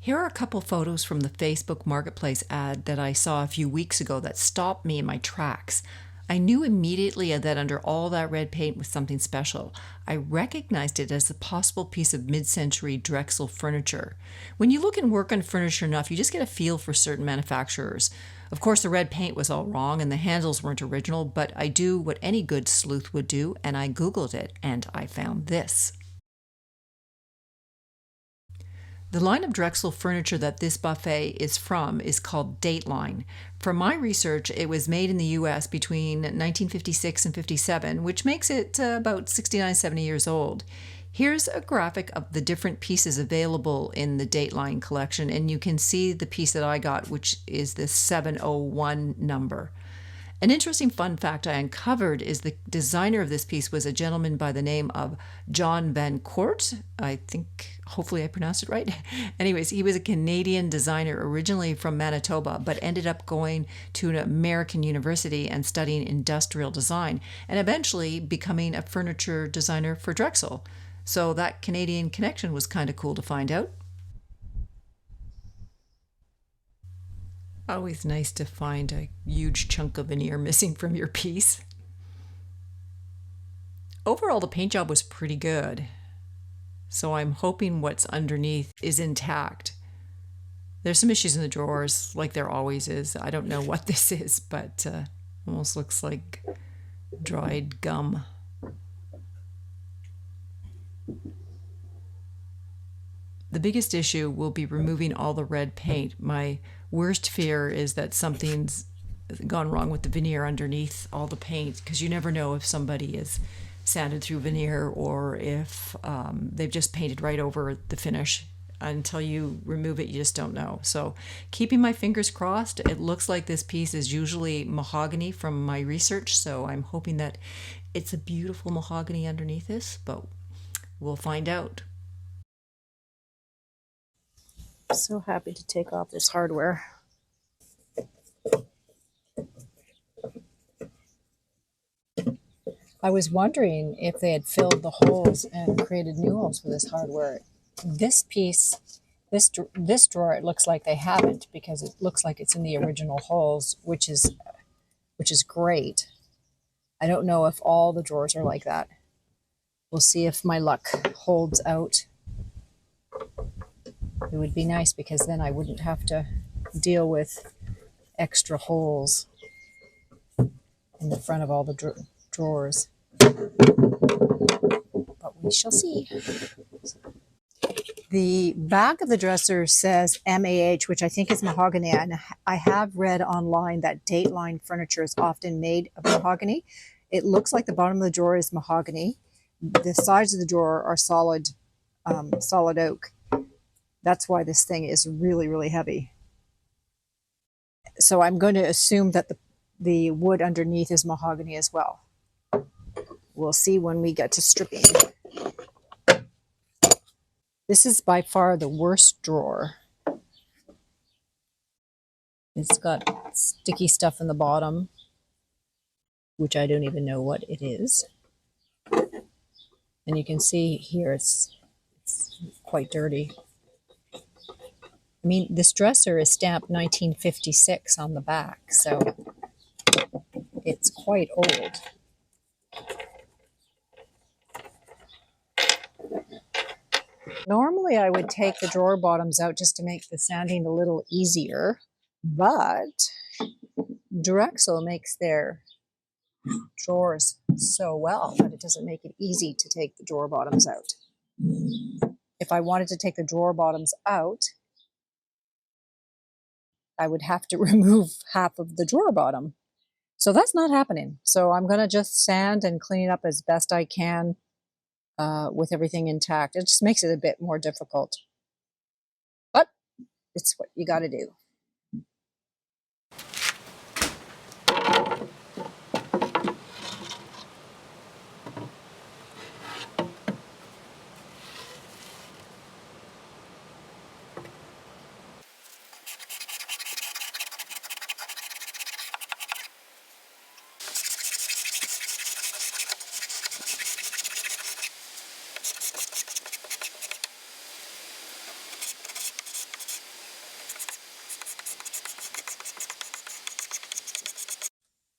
Here are a couple photos from the Facebook Marketplace ad that I saw a few weeks ago that stopped me in my tracks. I knew immediately that under all that red paint was something special. I recognized it as a possible piece of mid-century Drexel furniture. When you look and work on furniture enough, you just get a feel for certain manufacturers. Of course, the red paint was all wrong and the handles weren't original, but I do what any good sleuth would do, and I Googled it, and I found this. The line of Drexel furniture that this buffet is from is called Dateline. From my research, it was made in the US between 1956 and 57, which makes it about 69, 70 years old. Here's a graphic of the different pieces available in the Dateline collection, and you can see the piece that I got, which is the 701 number. An interesting fun fact I uncovered is the designer of this piece was a gentleman by the name of John Van Court. I think, hopefully I pronounced it right. Anyways, he was a Canadian designer originally from Manitoba, but ended up going to an American university and studying industrial design, and eventually becoming a furniture designer for Drexel. So that Canadian connection was kind of cool to find out. Always nice to find a huge chunk of veneer missing from your piece. Overall, the paint job was pretty good, so I'm hoping what's underneath is intact. There's some issues in the drawers, like there always is. I don't know what this is, but almost looks like dried gum. The biggest issue will be removing all the red paint. My worst fear is that something's gone wrong with the veneer underneath all the paint, because you never know if somebody is sanded through veneer or if they've just painted right over the finish. Until you remove it, you just don't know. So keeping my fingers crossed. It looks like this piece is usually mahogany from my research, so I'm hoping that it's a beautiful mahogany underneath this, but we'll find out. So happy to take off this hardware. I was wondering if they had filled the holes and created new holes for this hardware. This piece, this drawer, it looks like they haven't, because it looks like it's in the original holes, which is great. I don't know if all the drawers are like that. We'll see if my luck holds out. It would be nice, because then I wouldn't have to deal with extra holes in the front of all the drawers. But we shall see. The back of the dresser says MAH, which I think is mahogany, and I have read online that Dateline furniture is often made of mahogany. It looks like the bottom of the drawer is mahogany. The sides of the drawer are solid oak. That's why this thing is really, really heavy. So I'm going to assume that the wood underneath is mahogany as well. We'll see when we get to stripping. This is by far the worst drawer. It's got sticky stuff in the bottom, which I don't even know what it is. And you can see here it's quite dirty. I mean, this dresser is stamped 1956 on the back, so it's quite old. Normally, I would take the drawer bottoms out just to make the sanding a little easier, but Drexel makes their drawers so well that it doesn't make it easy to take the drawer bottoms out. If I wanted to take the drawer bottoms out, I would have to remove half of the drawer bottom. So that's not happening. So I'm going to just sand and clean it up as best I can with everything intact. It just makes it a bit more difficult. But it's what you got to do.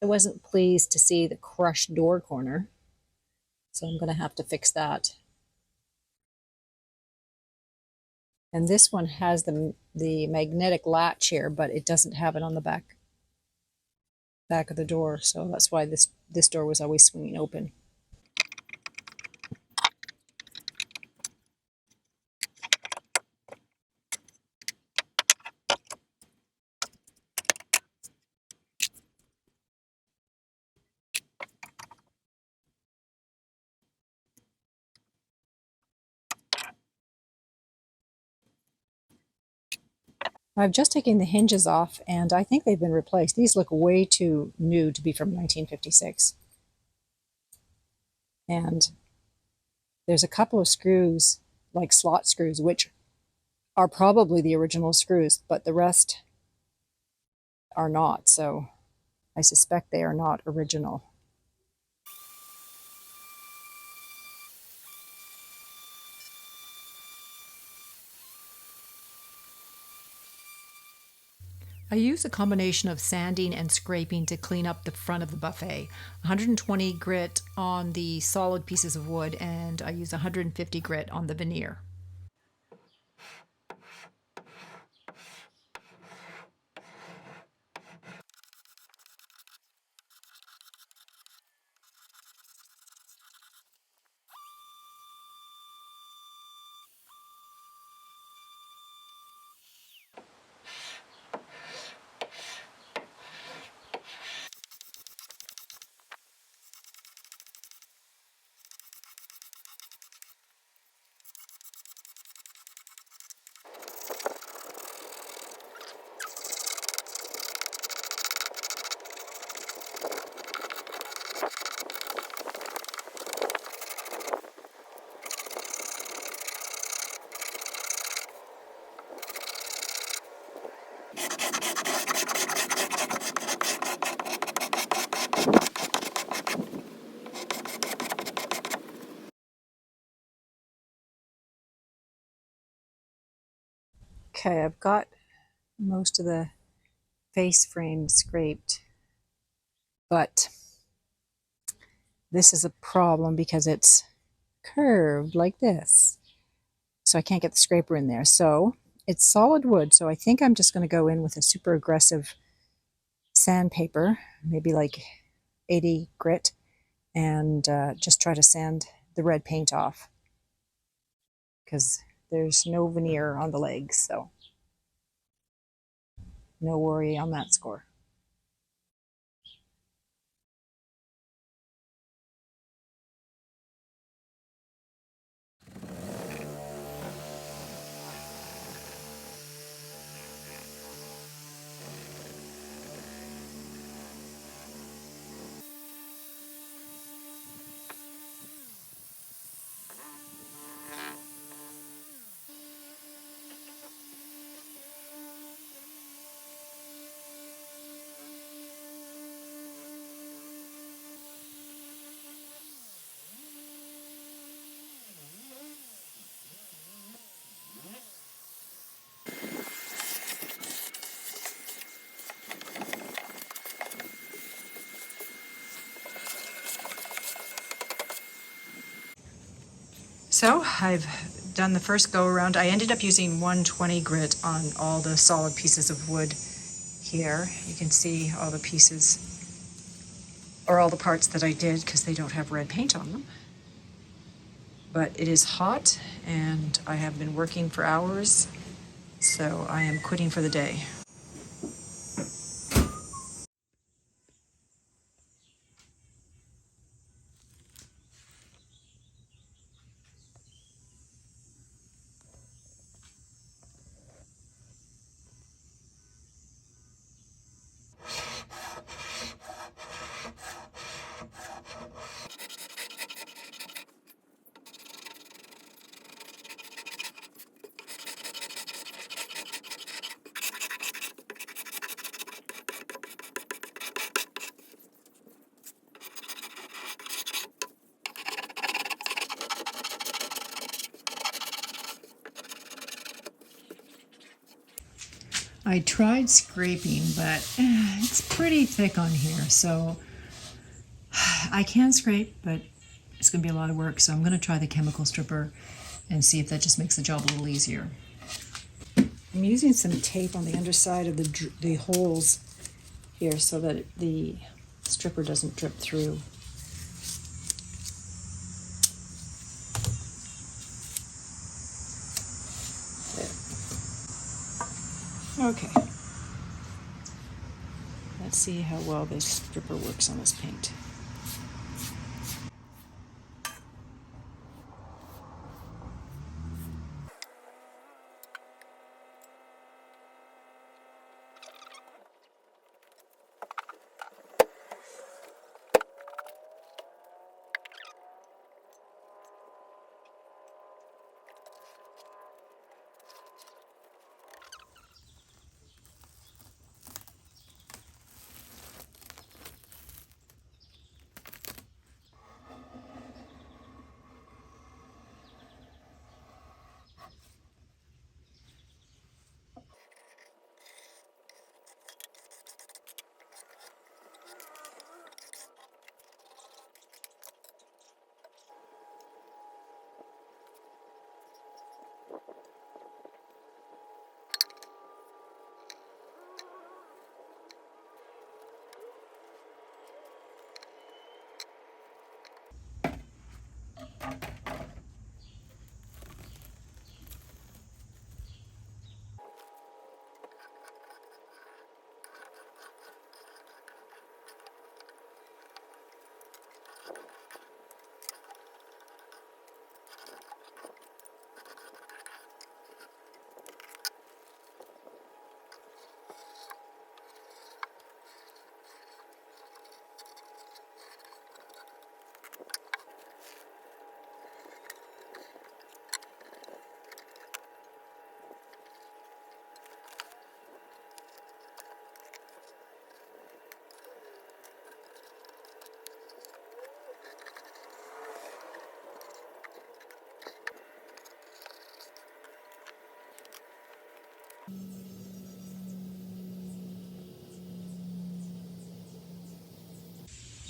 I wasn't pleased to see the crushed door corner, so I'm going to have to fix that. And this one has the magnetic latch here, but it doesn't have it on the back of the door, so that's why this door was always swinging open. I've just taken the hinges off, and I think they've been replaced. These look way too new to be from 1956. And there's a couple of screws, like slot screws, which are probably the original screws, but the rest are not, so I suspect they are not original. I use a combination of sanding and scraping to clean up the front of the buffet. 120 grit on the solid pieces of wood, and I use 150 grit on the veneer. Okay, I've got most of the face frame scraped, but this is a problem because it's curved like this. So I can't get the scraper in there. So it's solid wood, so I think I'm just going to go in with a super aggressive sandpaper, maybe like 80 grit, and just try to sand the red paint off because there's no veneer on the legs, so no worry on that score. So I've done the first go around. I ended up using 120 grit on all the solid pieces of wood here. You can see all the pieces, or all the parts that I did, because they don't have red paint on them. But it is hot and I have been working for hours, so I am quitting for the day. I tried scraping, but it's pretty thick on here, so I can scrape, but it's going to be a lot of work, so I'm going to try the chemical stripper and see if that just makes the job a little easier. I'm using some tape on the underside of the holes here so that the stripper doesn't drip through. There. Okay. Let's see how well this stripper works on this paint.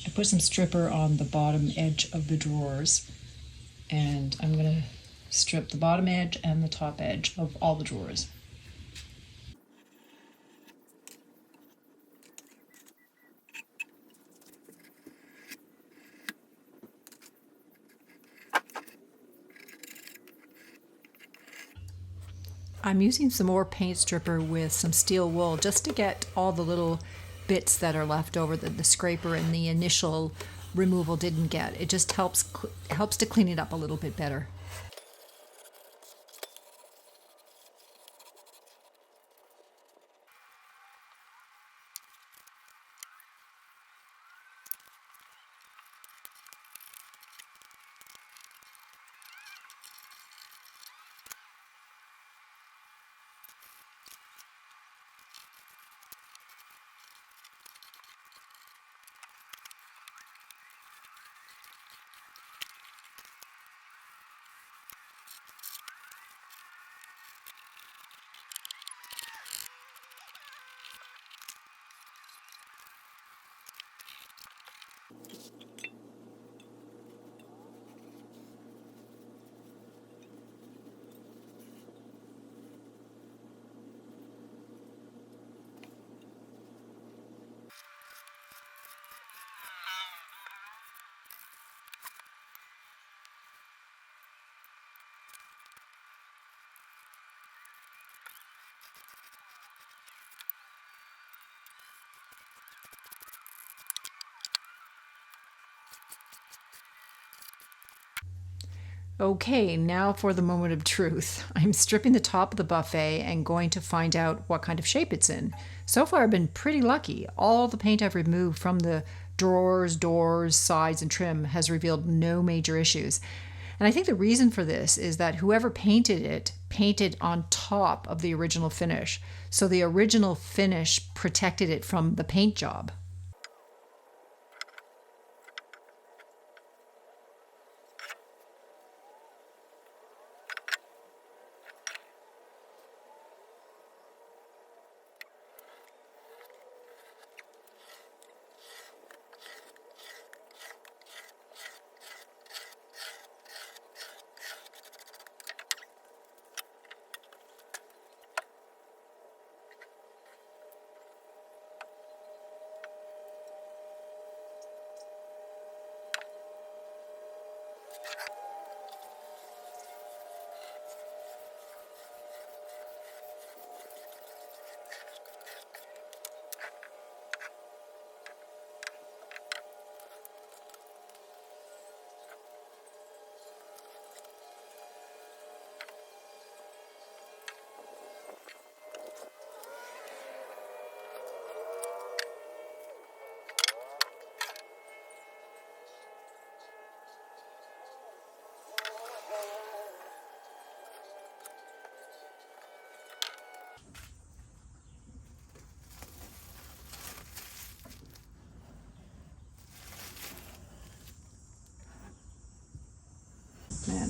I put some stripper on the bottom edge of the drawers, and I'm going to strip the bottom edge and the top edge of all the drawers. I'm using some more paint stripper with some steel wool just to get all the little bits that are left over that the scraper and the initial removal didn't get. It just helps to clean it up a little bit better. Okay, now for the moment of truth. I'm stripping the top of the buffet and going to find out what kind of shape it's in. So far, I've been pretty lucky. All the paint I've removed from the drawers, doors, sides, and trim has revealed no major issues. And I think the reason for this is that whoever painted it painted on top of the original finish. So the original finish protected it from the paint job.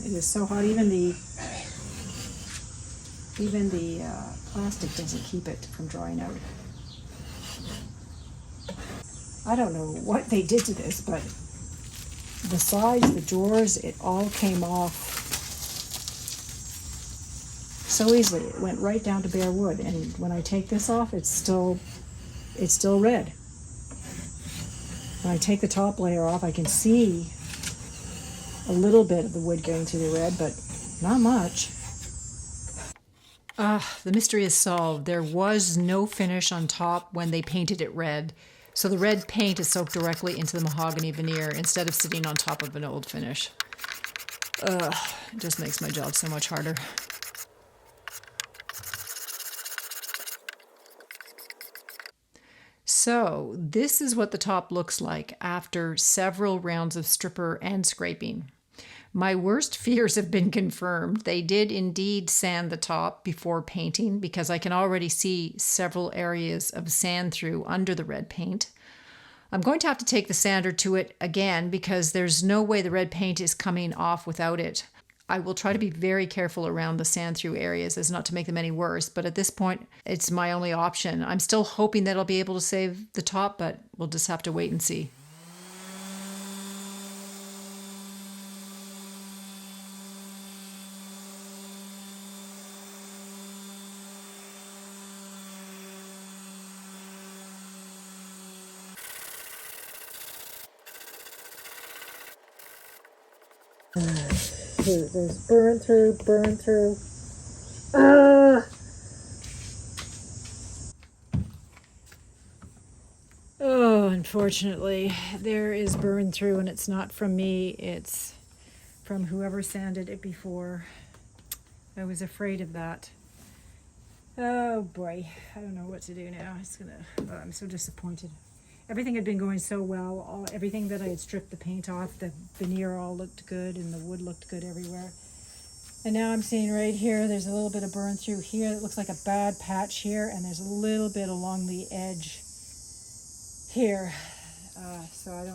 It is so hot. Even the plastic doesn't keep it from drying out. I don't know what they did to this, but the sides, the drawers, it all came off so easily. It went right down to bare wood, and when I take this off, it's still red. When I take the top layer off, I can see a little bit of the wood getting to the red, but not much. The mystery is solved. There was no finish on top when they painted it red. So the red paint is soaked directly into the mahogany veneer instead of sitting on top of an old finish. It just makes my job so much harder. So this is what the top looks like after several rounds of stripper and scraping. My worst fears have been confirmed. They did indeed sand the top before painting because I can already see several areas of sand through under the red paint. I'm going to have to take the sander to it again because there's no way the red paint is coming off without it. I will try to be very careful around the sand through areas as not to make them any worse, but at this point, it's my only option. I'm still hoping that I'll be able to save the top, but we'll just have to wait and see. There's burn through. Oh, unfortunately, there is burn through, and it's not from me. It's from whoever sanded it before. I was afraid of that. Oh boy, I don't know what to do now. I'm so disappointed. Everything had been going so well. Everything that I had stripped the paint off, the veneer all looked good, and the wood looked good everywhere. And now I'm seeing right here, there's a little bit of burn through here. It looks like a bad patch here, and there's a little bit along the edge here. So I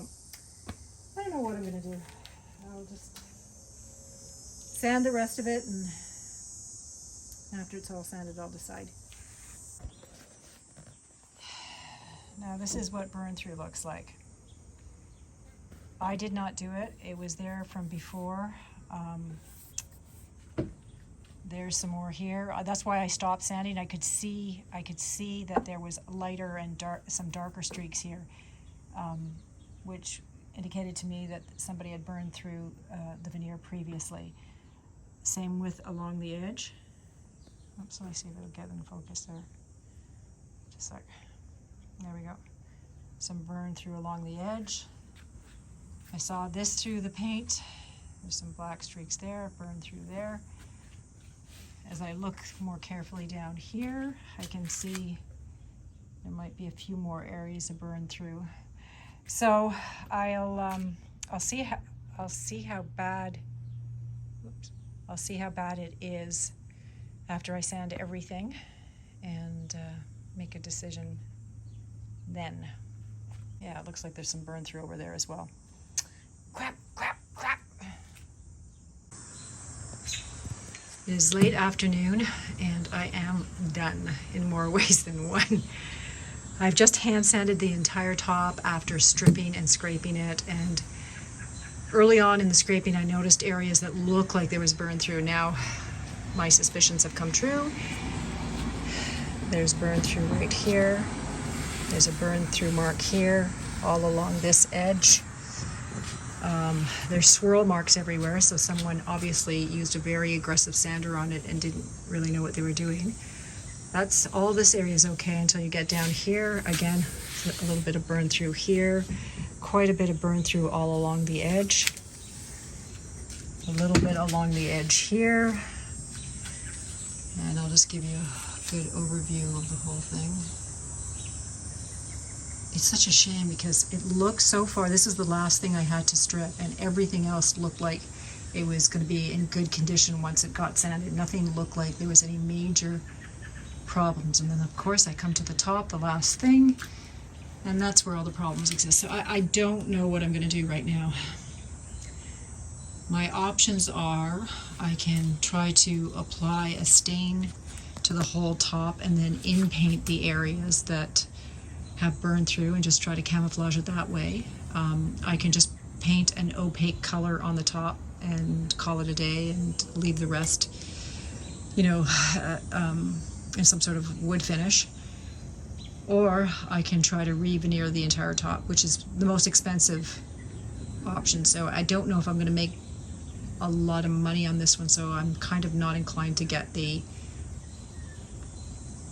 don't know what I'm gonna do. I'll just sand the rest of it, and after it's all sanded, I'll decide. Now this is what burn through looks like. I did not do it. It was there from before. There's some more here. That's why I stopped sanding. I could see that there was lighter and some darker streaks here, which indicated to me that somebody had burned through the veneer previously. Same with along the edge. Oops, let me see if it'll get in focus there. Just a sec. There we go. Some burn through along the edge. I saw this through the paint. There's some black streaks there, burn through there. As I look more carefully down here, I can see there might be a few more areas of burn through. So I'll see how bad it is after I sand everything, and make a decision then. Yeah, it looks like there's some burn through over there as well. Crap. It is late afternoon, and I am done in more ways than one. I've just hand sanded the entire top after stripping and scraping it, and early on in the scraping I noticed areas that look like there was burn through. Now my suspicions have come true. There's burn through right here. There's a burn through mark here, all along this edge. There's swirl marks everywhere, so someone obviously used a very aggressive sander on it and didn't really know what they were doing. That's all. This area is okay until you get down here. Again, a little bit of burn through here, quite a bit of burn through all along the edge, a little bit along the edge here, and I'll just give you a good overview of the whole thing. It's such a shame because it looks so far, this is the last thing I had to strip, and everything else looked like it was going to be in good condition once it got sanded. Nothing looked like there was any major problems. And then of course I come to the top, the last thing, and that's where all the problems exist. So I don't know what I'm going to do right now. My options are I can try to apply a stain to the whole top and then in-paint the areas that have burned through and just try to camouflage it that way. I can just paint an opaque color on the top and call it a day and leave the rest, you know, in some sort of wood finish. Or I can try to re-veneer the entire top, which is the most expensive option. So I don't know if I'm going to make a lot of money on this one, so I'm kind of not inclined to get the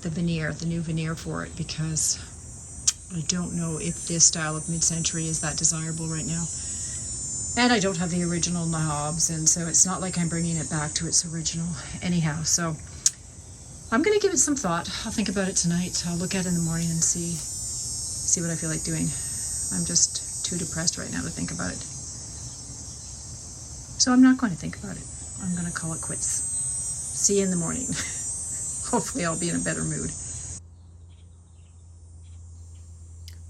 veneer, the new veneer for it, because I don't know if this style of mid-century is that desirable right now. And I don't have the original knobs, and so it's not like I'm bringing it back to its original anyhow. So I'm going to give it some thought. I'll think about it tonight. I'll look at it in the morning and see what I feel like doing. I'm just too depressed right now to think about it. So I'm not going to think about it. I'm going to call it quits. See you in the morning. Hopefully I'll be in a better mood.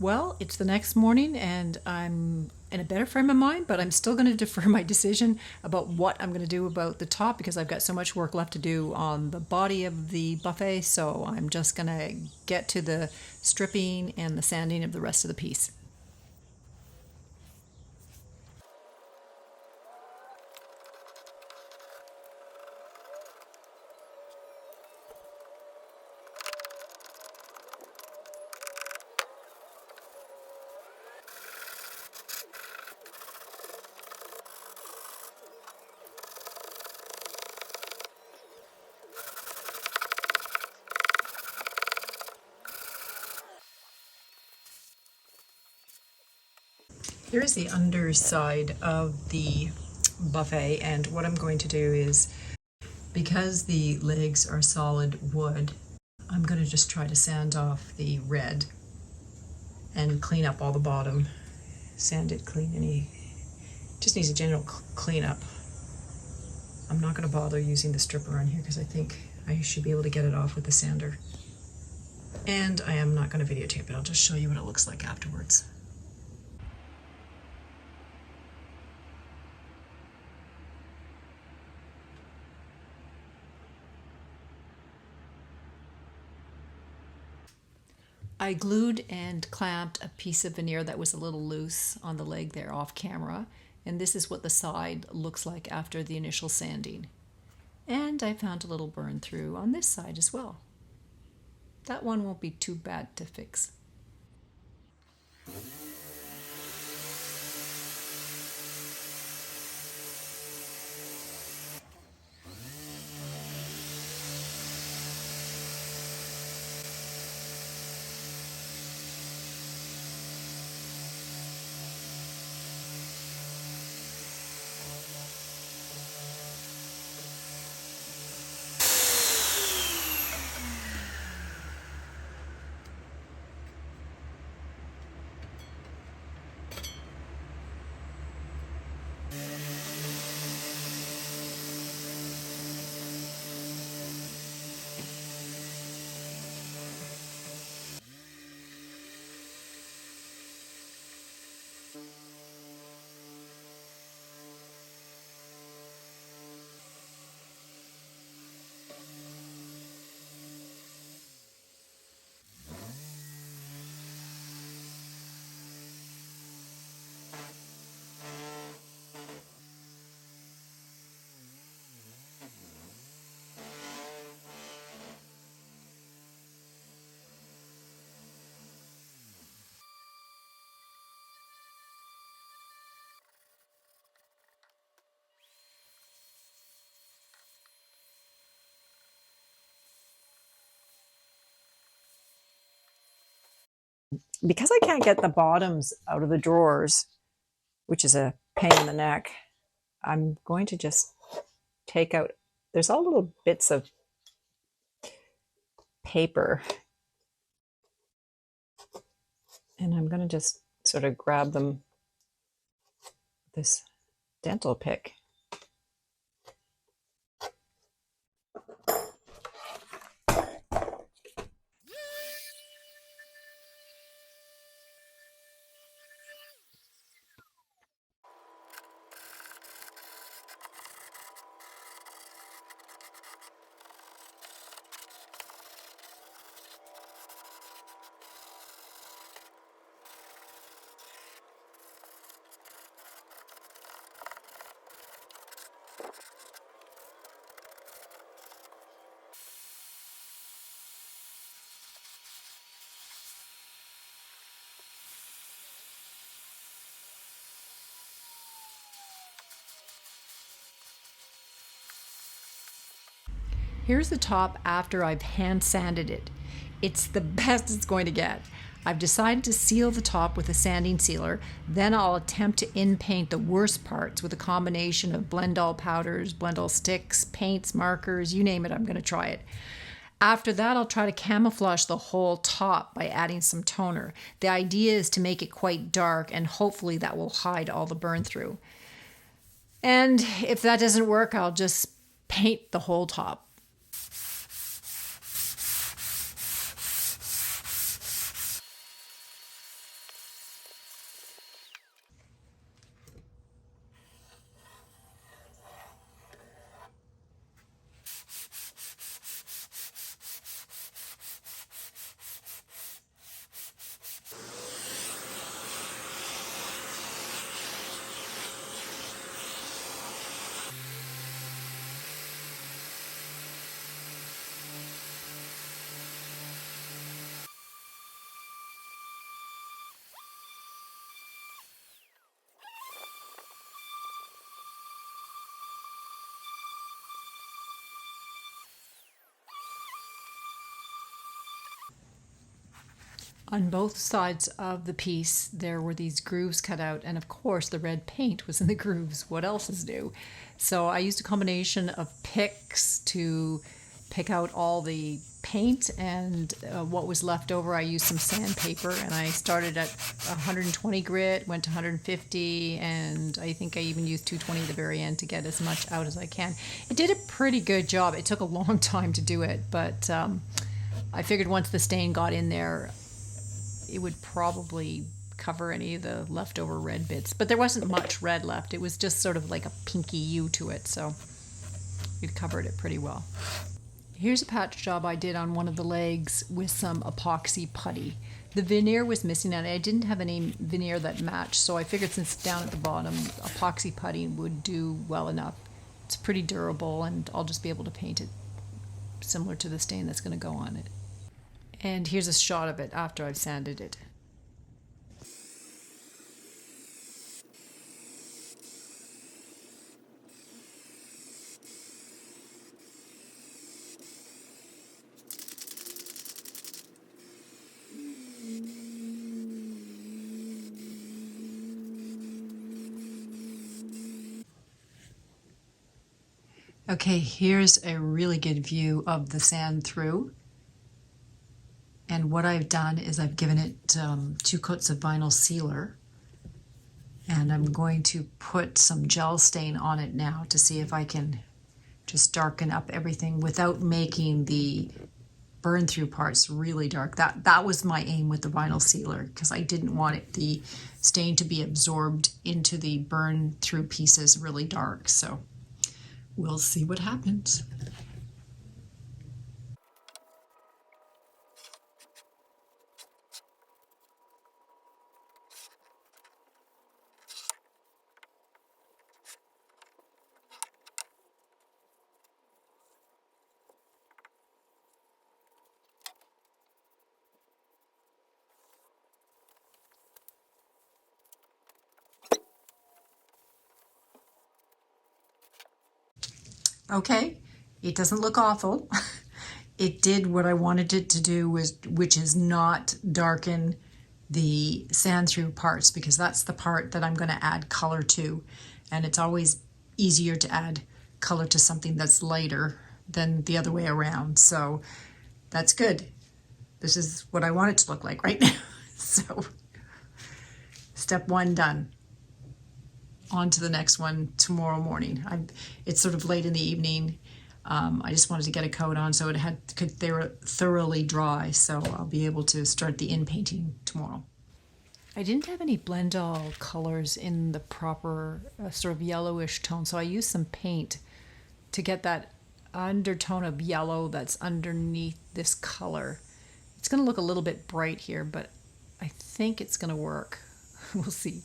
Well, it's the next morning and I'm in a better frame of mind, but I'm still going to defer my decision about what I'm going to do about the top because I've got so much work left to do on the body of the buffet. So I'm just going to get to the stripping and the sanding of the rest of the piece. Here's the underside of the buffet, and what I'm going to do is, because the legs are solid wood, I'm going to just try to sand off the red and clean up all the bottom. Sand it clean, just needs a general cleanup. I'm not going to bother using the stripper on here because I think I should be able to get it off with the sander. And I am not going to videotape it, I'll just show you what it looks like afterwards. I glued and clamped a piece of veneer that was a little loose on the leg there off camera, and this is what the side looks like after the initial sanding. And I found a little burn through on this side as well. That one won't be too bad to fix. Because I can't get the bottoms out of the drawers, which is a pain in the neck, I'm going to just take out, there's all little bits of paper, and I'm going to just sort of grab them with this dental pick. Here's the top after I've hand sanded it. It's the best it's going to get. I've decided to seal the top with a sanding sealer. Then I'll attempt to in-paint the worst parts with a combination of Blend-All powders, Blend-All sticks, paints, markers, you name it, I'm going to try it. After that, I'll try to camouflage the whole top by adding some toner. The idea is to make it quite dark, and hopefully that will hide all the burn through. And if that doesn't work, I'll just paint the whole top. On both sides of the piece, there were these grooves cut out, and of course, the red paint was in the grooves. What else is new? So I used a combination of picks to pick out all the paint, and what was left over, I used some sandpaper, and I started at 120 grit, went to 150, and I think I even used 220 at the very end to get as much out as I can. It did a pretty good job. It took a long time to do it, but I figured once the stain got in there, it would probably cover any of the leftover red bits. But there wasn't much red left. It was just sort of like a pinky hue to it, so it covered it pretty well. Here's a patch job I did on one of the legs with some epoxy putty. The veneer was missing and I didn't have any veneer that matched, so I figured since it's down at the bottom, epoxy putty would do well enough. It's pretty durable and I'll just be able to paint it similar to the stain that's going to go on it. And here's a shot of it after I've sanded it. Okay, here's a really good view of the sand through. And what I've done is I've given it 2 coats of vinyl sealer, and I'm going to put some gel stain on it now to see if I can just darken up everything without making the burn through parts really dark. That was my aim with the vinyl sealer, because I didn't want the stain to be absorbed into the burn through pieces really dark. So we'll see what happens. Okay, it doesn't look awful. It did what I wanted it to do, which is not darken the sand through parts, because that's the part that I'm going to add color to, and it's always easier to add color to something that's lighter than the other way around. So that's good. This is what I want it to look like right now. So step 1 done. On to the next one tomorrow morning. It's sort of late in the evening. I just wanted to get a coat on so it could thoroughly dry, so I'll be able to start the in-painting tomorrow. I didn't have any Blend-All colors in the proper sort of yellowish tone, so I used some paint to get that undertone of yellow that's underneath this color. It's going to look a little bit bright here, but I think it's going to work. We'll see.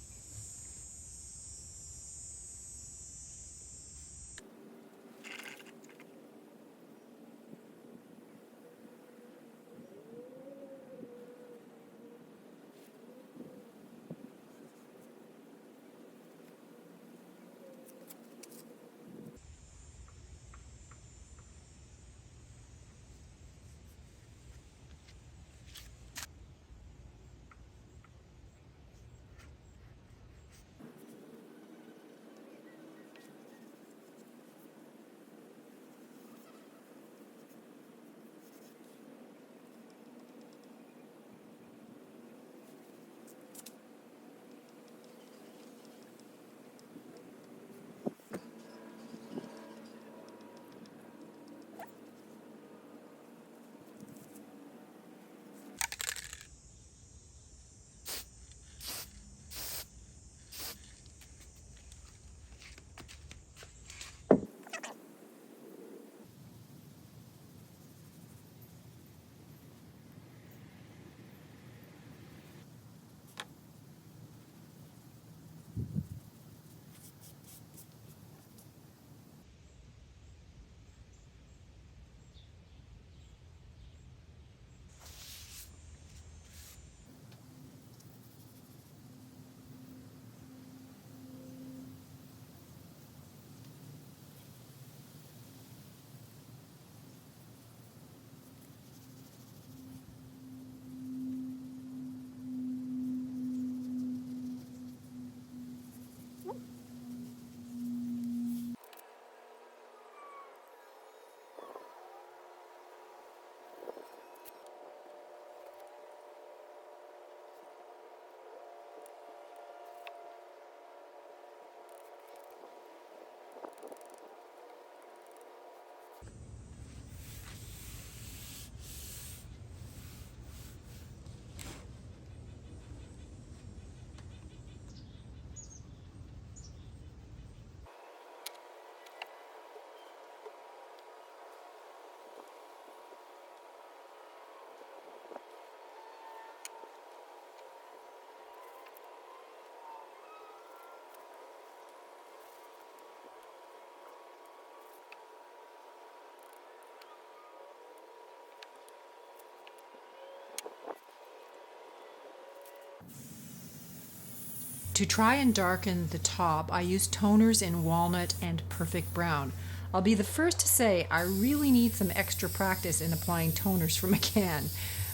To try and darken the top, I use toners in walnut and perfect brown. I'll be the first to say I really need some extra practice in applying toners from a can.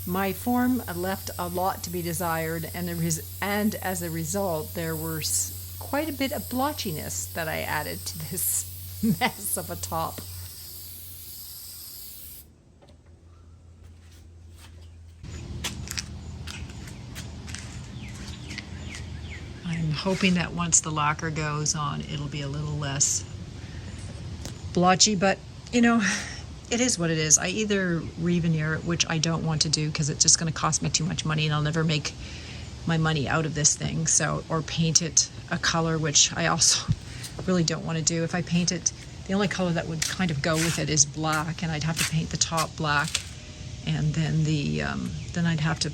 My form left a lot to be desired, and as a result, there was quite a bit of blotchiness that I added to this mess of a top. I'm hoping that once the lacquer goes on, it'll be a little less blotchy, but you know, it is what it is. I either re-veneer it, which I don't want to do because it's just going to cost me too much money and I'll never make my money out of this thing. So, or paint it a color, which I also really don't want to do. If I paint it, the only color that would kind of go with it is black, and I'd have to paint the top black, and then then I'd have to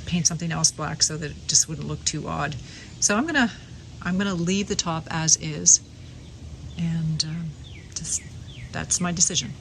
paint something else black so that it just wouldn't look too odd. So I'm gonna leave the top as is, and just that's my decision.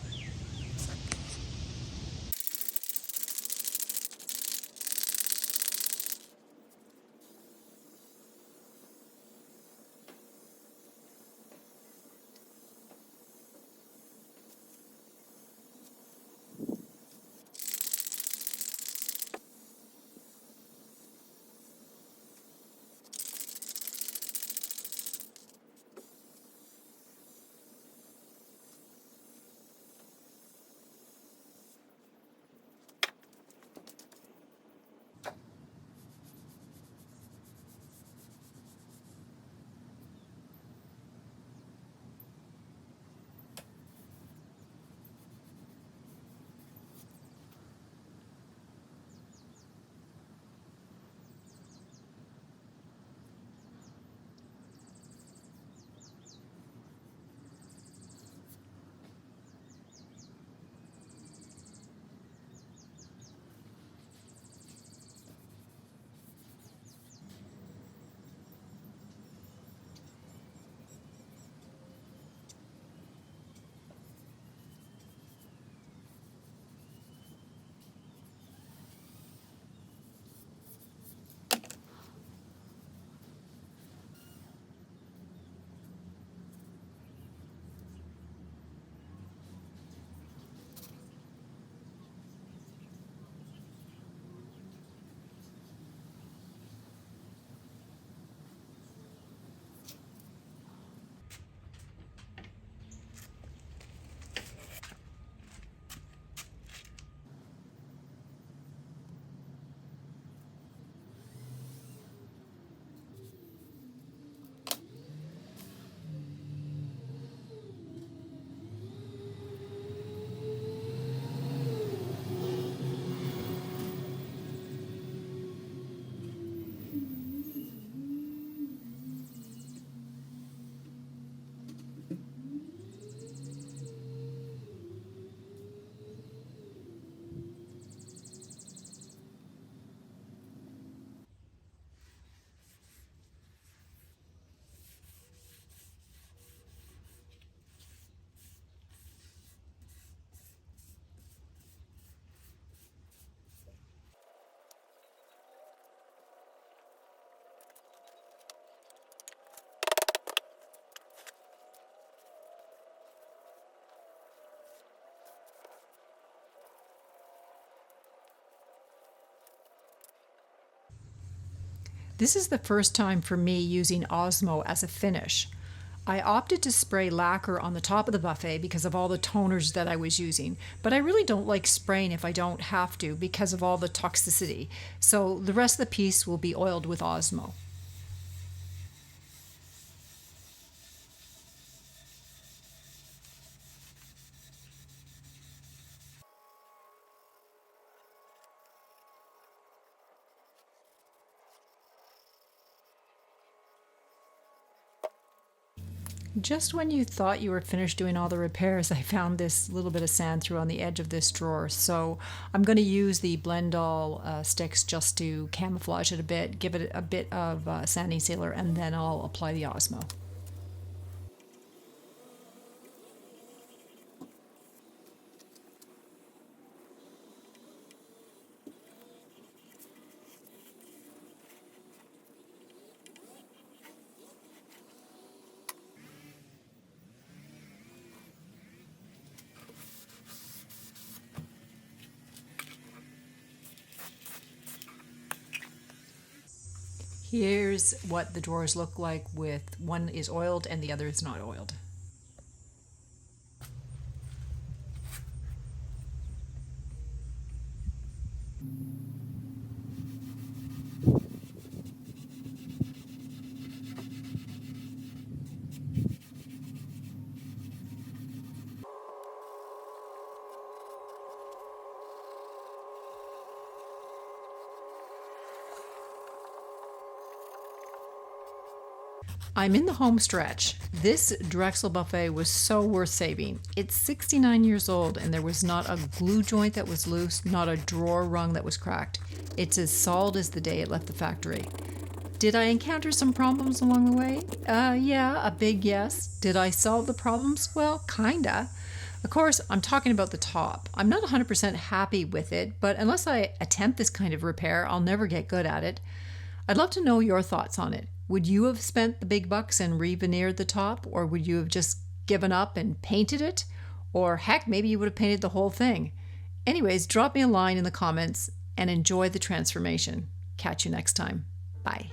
This is the first time for me using Osmo as a finish. I opted to spray lacquer on the top of the buffet because of all the toners that I was using, but I really don't like spraying if I don't have to because of all the toxicity. So the rest of the piece will be oiled with Osmo. Just when you thought you were finished doing all the repairs, I found this little bit of sand through on the edge of this drawer. So I'm going to use the Blend All sticks just to camouflage it a bit, give it a bit of sanding sealer, and then I'll apply the Osmo. Here's what the drawers look like with one is oiled and the other is not oiled. I'm in the home stretch. This Drexel buffet was so worth saving. It's 69 years old and there was not a glue joint that was loose, not a drawer rung that was cracked. It's as solid as the day it left the factory. Did I encounter some problems along the way? Yeah, a big yes. Did I solve the problems? Well, kinda. Of course, I'm talking about the top. I'm not 100% happy with it, but unless I attempt this kind of repair, I'll never get good at it. I'd love to know your thoughts on it. Would you have spent the big bucks and re-veneered the top, or would you have just given up and painted it? Or heck, maybe you would have painted the whole thing. Anyways, drop me a line in the comments and enjoy the transformation. Catch you next time. Bye.